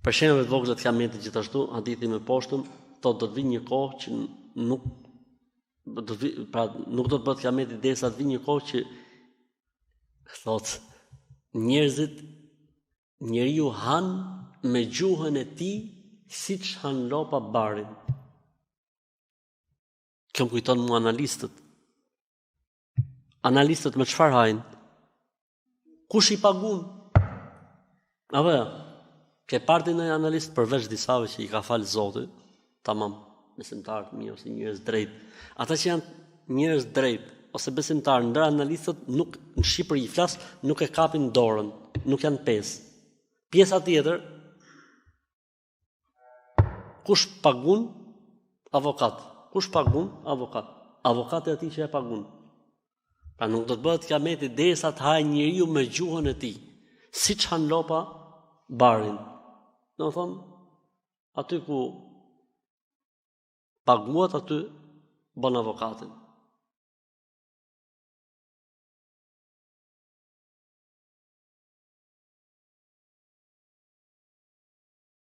Për shenjave të vogla të Kiametit gjithashtu, hadithi më poshtëm, thotë do të vijë një kohë që nuk do të bëhet Kiameti derisa të vijë një kohë që thotë njeriu han me gjuhën e tij siç han lopa barin. Kjo më kujton mua analistët. Analistët me çfarë hajnë? Kush i pagun? Apo ja? Ke parti në analist përveç disave që i ka falë Zoti, tamam, besimtar të mirë ose njerëz drejt. Ata që janë njerëz drejt ose besimtar, ndër analistët nuk në Shqipëri flas, nuk e kapin dorën, nuk janë pesë. Pjesa tjetër, kush pagun? Avokat. Kush pagun? Avokat. Avokati atij që e pagun. Pra nuk do të bëhet Kiameti derisa të hajë njeriu me gjuhën e tij, siç han lopa barin. Do të thonë, aty ku paguat aty bën avokatin.